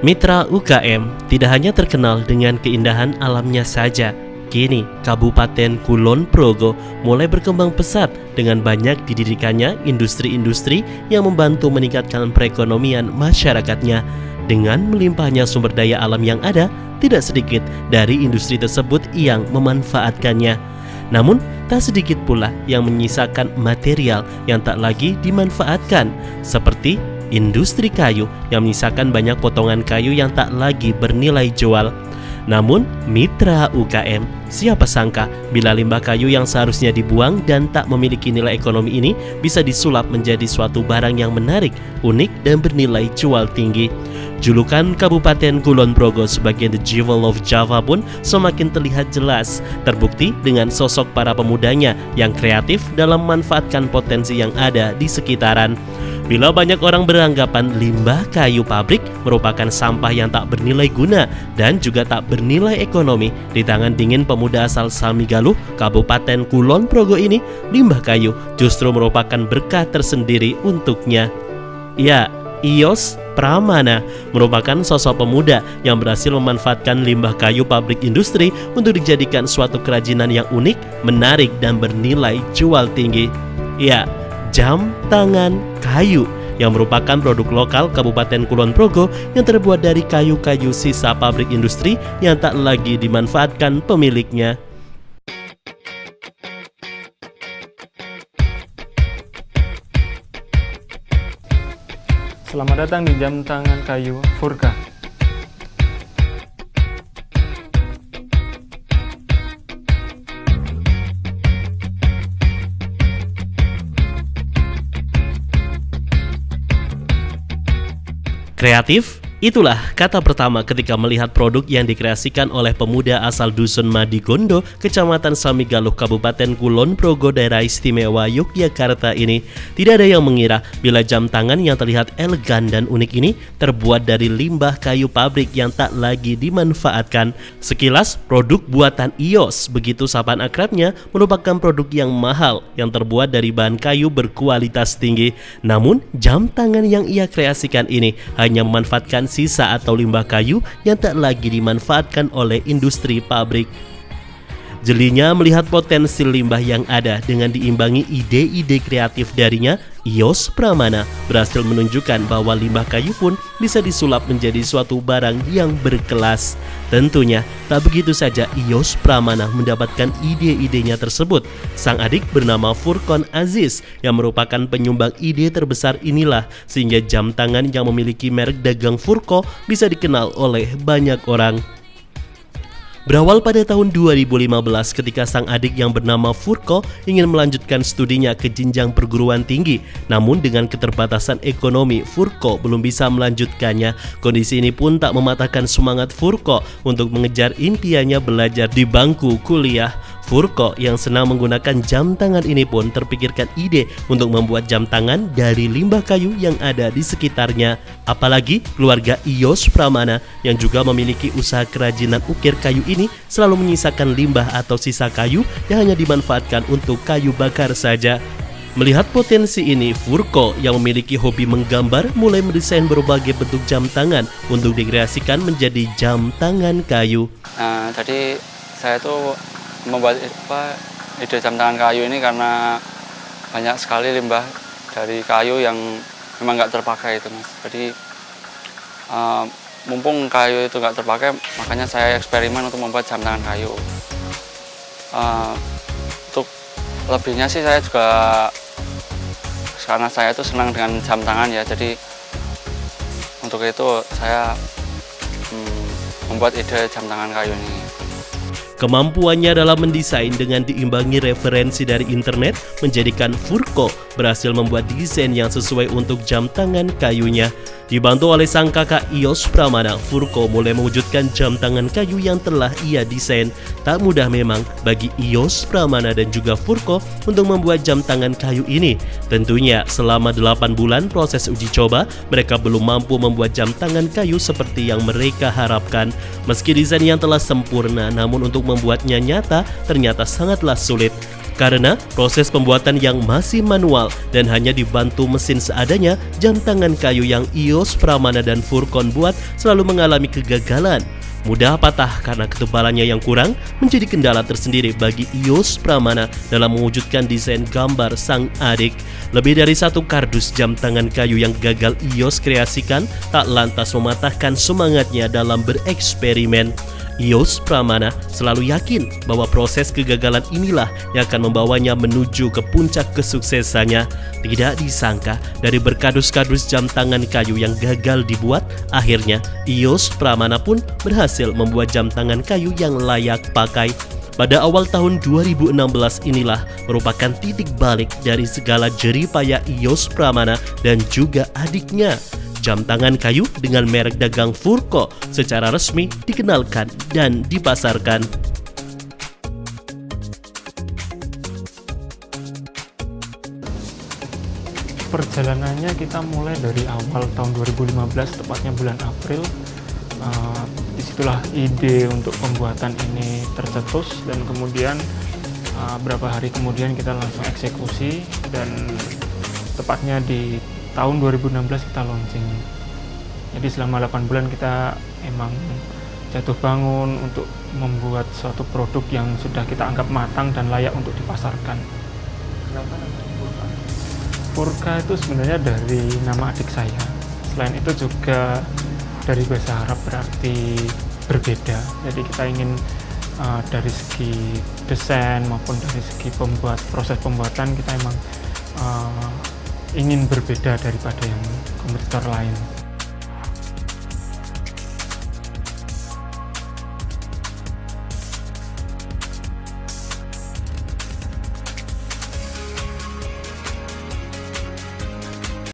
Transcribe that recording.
Mitra UKM tidak hanya terkenal dengan keindahan alamnya saja. Kini, Kabupaten Kulon Progo mulai berkembang pesat dengan banyak didirikannya industri-industri yang membantu meningkatkan perekonomian masyarakatnya. Dengan melimpahnya sumber daya alam yang ada, tidak sedikit dari industri tersebut yang memanfaatkannya. Namun, tak sedikit pula yang menyisakan material yang tak lagi dimanfaatkan, seperti industri kayu yang menyisakan banyak potongan kayu yang tak lagi bernilai jual. Namun, mitra UKM, siapa sangka bila limbah kayu yang seharusnya dibuang dan tak memiliki nilai ekonomi ini bisa disulap menjadi suatu barang yang menarik, unik, dan bernilai jual tinggi. Julukan Kabupaten Kulon Progo sebagai The Jewel of Java pun semakin terlihat jelas, terbukti dengan sosok para pemudanya yang kreatif dalam memanfaatkan potensi yang ada di sekitaran. Bila banyak orang beranggapan limbah kayu pabrik merupakan sampah yang tak bernilai guna dan juga tak bernilai ekonomi, di tangan dingin pemuda asal Samigaluh, Kabupaten Kulon Progo ini, limbah kayu justru merupakan berkah tersendiri untuknya. Ya, Iyos Pramana merupakan sosok pemuda yang berhasil memanfaatkan limbah kayu pabrik industri untuk dijadikan suatu kerajinan yang unik, menarik, dan bernilai jual tinggi. Ya, jam tangan kayu yang merupakan produk lokal Kabupaten Kulon Progo yang terbuat dari kayu-kayu sisa pabrik industri yang tak lagi dimanfaatkan pemiliknya. Selamat datang di jam tangan kayu Furka. Kreatif? Itulah kata pertama ketika melihat produk yang dikreasikan oleh pemuda asal Dusun Madigondo, Kecamatan Samigaluh, Kabupaten Kulon Progo, Daerah Istimewa Yogyakarta ini. Tidak ada yang mengira bila jam tangan yang terlihat elegan dan unik ini terbuat dari limbah kayu pabrik yang tak lagi dimanfaatkan. Sekilas, produk buatan Iyos, begitu sapaan akrabnya, merupakan produk yang mahal yang terbuat dari bahan kayu berkualitas tinggi. Namun, jam tangan yang ia kreasikan ini hanya memanfaatkan sisa atau limbah kayu yang tak lagi dimanfaatkan oleh industri pabrik. Jelinya melihat potensi limbah yang ada dengan diimbangi ide-ide kreatif darinya, Iyos Pramana berhasil menunjukkan bahwa limbah kayu pun bisa disulap menjadi suatu barang yang berkelas. Tentunya, tak begitu saja Iyos Pramana mendapatkan ide-idenya tersebut. Sang adik bernama Furkon Aziz yang merupakan penyumbang ide terbesar inilah sehingga jam tangan yang memiliki merek dagang Furko bisa dikenal oleh banyak orang. Berawal pada tahun 2015 ketika sang adik yang bernama Furko ingin melanjutkan studinya ke jenjang perguruan tinggi. Namun dengan keterbatasan ekonomi, Furko belum bisa melanjutkannya. Kondisi ini pun tak mematahkan semangat Furko untuk mengejar impiannya belajar di bangku kuliah. Furko yang senang menggunakan jam tangan ini pun terpikirkan ide untuk membuat jam tangan dari limbah kayu yang ada di sekitarnya. Apalagi keluarga Iyos Pramana yang juga memiliki usaha kerajinan ukir kayu ini selalu menyisakan limbah atau sisa kayu yang hanya dimanfaatkan untuk kayu bakar saja. Melihat potensi ini, Furko yang memiliki hobi menggambar mulai mendesain berbagai bentuk jam tangan untuk dikreasikan menjadi jam tangan kayu. Jadi saya tuh membuat ide jam tangan kayu ini karena banyak sekali limbah dari kayu yang memang nggak terpakai itu, Mas. Jadi mumpung kayu itu nggak terpakai, makanya saya eksperimen untuk membuat jam tangan kayu. Untuk lebihnya sih saya juga karena saya itu senang dengan jam tangan ya, jadi untuk itu saya membuat ide jam tangan kayu ini. Kemampuannya dalam mendesain dengan diimbangi referensi dari internet menjadikan Furko berhasil membuat desain yang sesuai untuk jam tangan kayunya. Dibantu oleh sang kakak Iyos Pramana, Furko mulai mewujudkan jam tangan kayu yang telah ia desain. Tak mudah memang bagi Iyos Pramana dan juga Furko untuk membuat jam tangan kayu ini. Tentunya selama 8 bulan proses uji coba, mereka belum mampu membuat jam tangan kayu seperti yang mereka harapkan. Meski desain yang telah sempurna, namun untuk membuatnya nyata ternyata sangatlah sulit. Karena proses pembuatan yang masih manual dan hanya dibantu mesin seadanya, jam tangan kayu yang Ios, Pramana, dan Furcon buat selalu mengalami kegagalan. Mudah patah karena ketebalannya yang kurang menjadi kendala tersendiri bagi Ios Pramana dalam mewujudkan desain gambar sang adik. Lebih dari satu kardus jam tangan kayu yang gagal Ios kreasikan tak lantas mematahkan semangatnya dalam bereksperimen. Ios Pramana selalu yakin bahwa proses kegagalan inilah yang akan membawanya menuju ke puncak kesuksesannya. Tidak disangka dari berkardus-kardus jam tangan kayu yang gagal dibuat, akhirnya Ios Pramana pun berhasil membuat jam tangan kayu yang layak pakai. Pada awal tahun 2016 inilah merupakan titik balik dari segala jerih payah Ios Pramana dan juga adiknya. Jam tangan kayu dengan merek dagang Furco secara resmi dikenalkan dan dipasarkan. Perjalanannya kita mulai dari awal tahun 2015, tepatnya bulan April. Disitulah ide untuk pembuatan ini tercetus, dan kemudian beberapa hari kemudian kita langsung eksekusi, dan tepatnya di tahun 2016 kita launching. Jadi selama 8 bulan kita emang jatuh bangun untuk membuat suatu produk yang sudah kita anggap matang dan layak untuk dipasarkan. Kenapa namanya Furca? Furca itu sebenarnya dari nama adik saya. Selain itu juga dari bahasa Arab berarti berbeda. Jadi kita ingin dari segi desain maupun dari segi proses pembuatan kita emang ingin berbeda daripada yang kompetitor lain.